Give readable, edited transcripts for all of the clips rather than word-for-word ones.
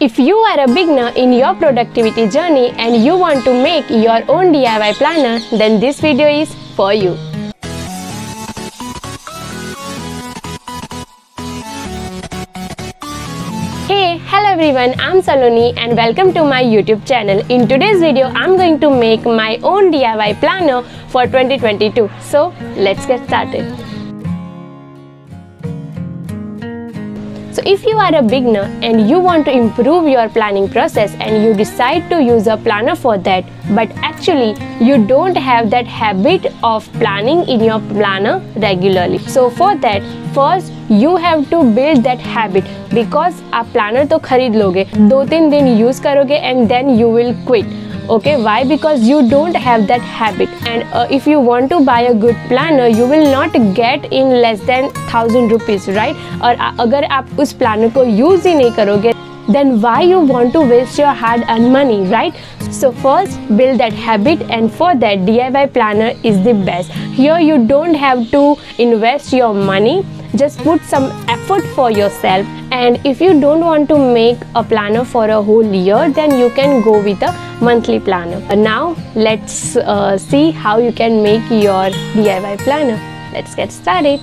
If you are a beginner in your productivity journey and you want to make your own DIY planner, then this video is for you. Hey, hello everyone, I'm Saloni and welcome to my YouTube channel. In today's video, I'm going to make my own DIY planner for 2022. So, let's get started. So if you are a beginner and you want to improve your planning process and you decide to use a planner for that, but actually you don't have that habit of planning in your planner regularly. So for that, first you have to build that habit, because आप planner तो खरीद लोगे, 2-3 दिन use करोगे and then you will quit. Okay, why? Because you don't have that habit, and if you want to buy a good planner, you will not get in less than 1000 rupees, right? और अगर आप उस planner को use ही नहीं करोगे, then why you want to waste your hard-earned money, right? So first build that habit, and for that DIY planner is the best. Here you don't have to invest your money. Just put some effort for yourself, and if you don't want to make a planner for a whole year, then you can go with a monthly planner. Now let's see how you can make your DIY planner. Let's get started.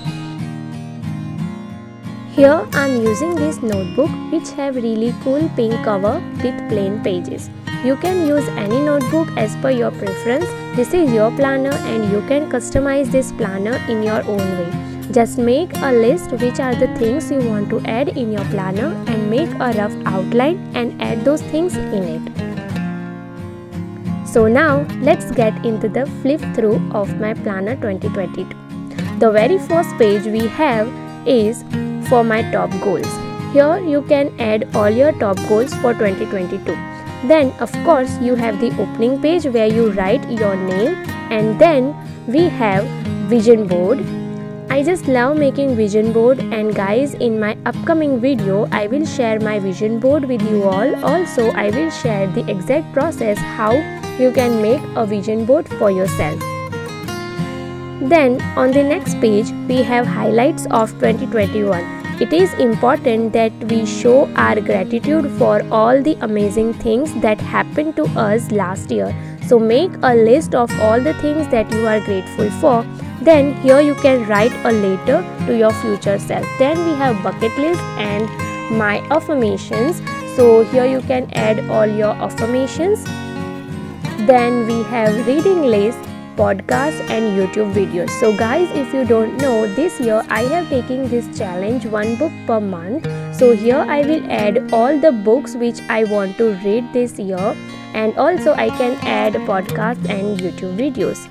Here I'm using this notebook which have really cool pink cover with plain pages. You can use any notebook as per your preference. This is your planner and you can customize this planner in your own way. Just make a list which are the things you want to add in your planner and make a rough outline and add those things in it. So now let's get into the flip through of my planner 2022. The very first page we have is for my top goals. Here you can add all your top goals for 2022. Then of course you have the opening page where you write your name, and then we have vision board. I just love making vision board, and guys, in my upcoming video I will share my vision board with you all. Also I will share the exact process how you can make a vision board for yourself. Then on the next page we have highlights of 2021. It is important that we show our gratitude for all the amazing things that happened to us last year. So make a list of all the things that you are grateful for. Then here you can write a letter to your future self. Then we have bucket list and my affirmations. So here you can add all your affirmations. Then we have reading list, podcast and YouTube videos. So guys, if you don't know, this year I have taken this challenge, 1 book per month. So here I will add all the books which I want to read this year, and also I can add podcasts and YouTube videos.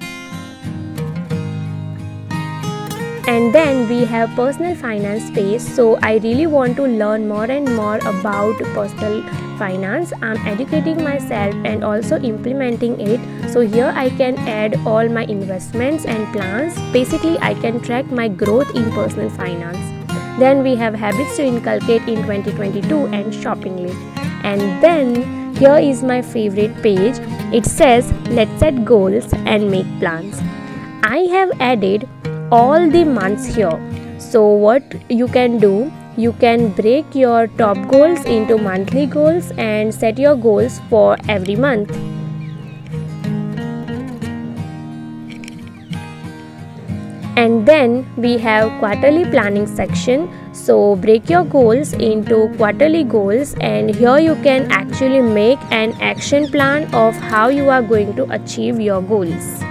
And then we have personal finance space. So I really want to learn more and more about personal finance. I'm educating myself and also implementing it. So here I can add all my investments and plans. Basically I can track my growth in personal finance. Then we have habits to inculcate in 2022 and shopping list. And then here is my favorite page. It says let's set goals and make plans. I have added all the months here. So what you can do, you can break your top goals into monthly goals and set your goals for every month. And then we have quarterly planning section. So break your goals into quarterly goals, and here you can actually make an action plan of how you are going to achieve your goals.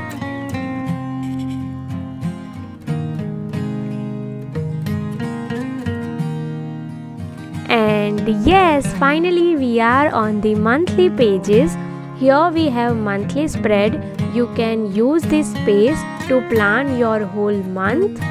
And yes, finally we are on the monthly pages. Here we have monthly spread. You can use this space to plan your whole month.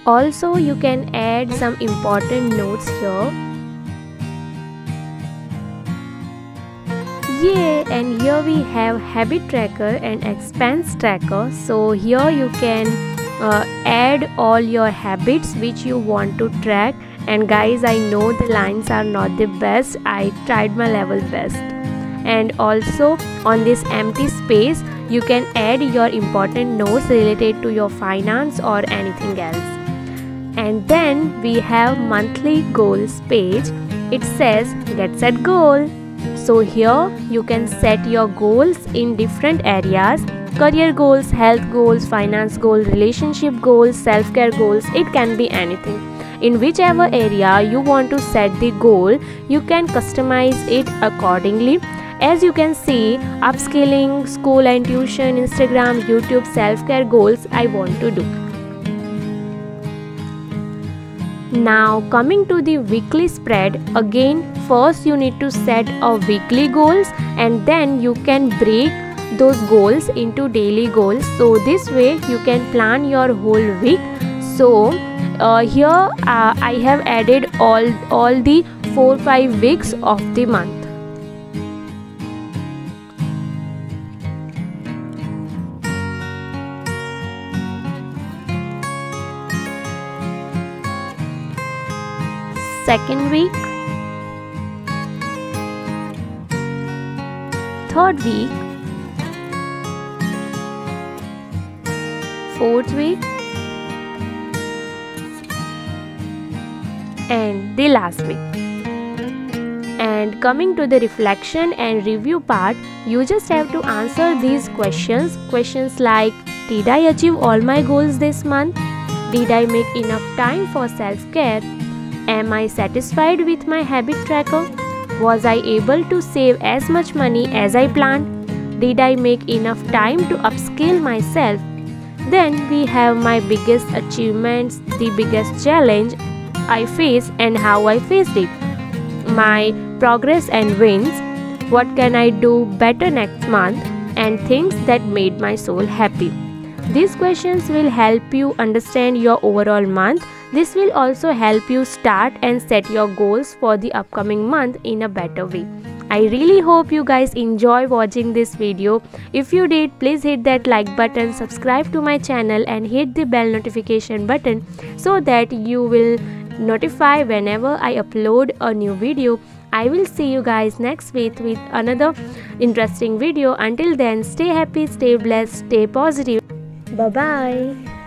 Also you can add some important notes here. Yeah, and here we have habit tracker and expense tracker. So here you can add all your habits which you want to track, And guys, I know the lines are not the best. I tried my level best. And also on this empty space you can add your important notes related to your finance or anything else. And then we have monthly goals page. It says get set goal. So here you can set your goals in different areas: career goals, health goals, finance goals, relationship goals, self-care goals. It can be anything. In whichever area you want to set the goal, you can customize it accordingly. As you can see, upskilling, school and tuition, Instagram, YouTube, self-care goals I want to do. Now coming to the weekly spread, again first you need to set a weekly goals and then you can break those goals into daily goals. So this way you can plan your whole week. So here I have added all the 4-5 weeks of the month. Second week, third week, fourth week, and the last week. And coming to the reflection and review part, you just have to answer these questions like, did I achieve all my goals this month? Did I make enough time for self-care? Am I satisfied with my habit tracker? Was I able to save as much money as I planned? Did I make enough time to upskill myself? Then we have my biggest achievements, the biggest challenge I faced and how I faced it, my progress and wins, what can I do better next month, and things that made my soul happy. These questions will help you understand your overall month. This will also help you start and set your goals for the upcoming month in a better way. I really hope you guys enjoy watching this video. If you did, please hit that like button, subscribe to my channel and hit the bell notification button so that you will notify whenever I upload a new video. I will see you guys next week with another interesting video. Until then, stay happy, stay blessed, stay positive. Bye bye.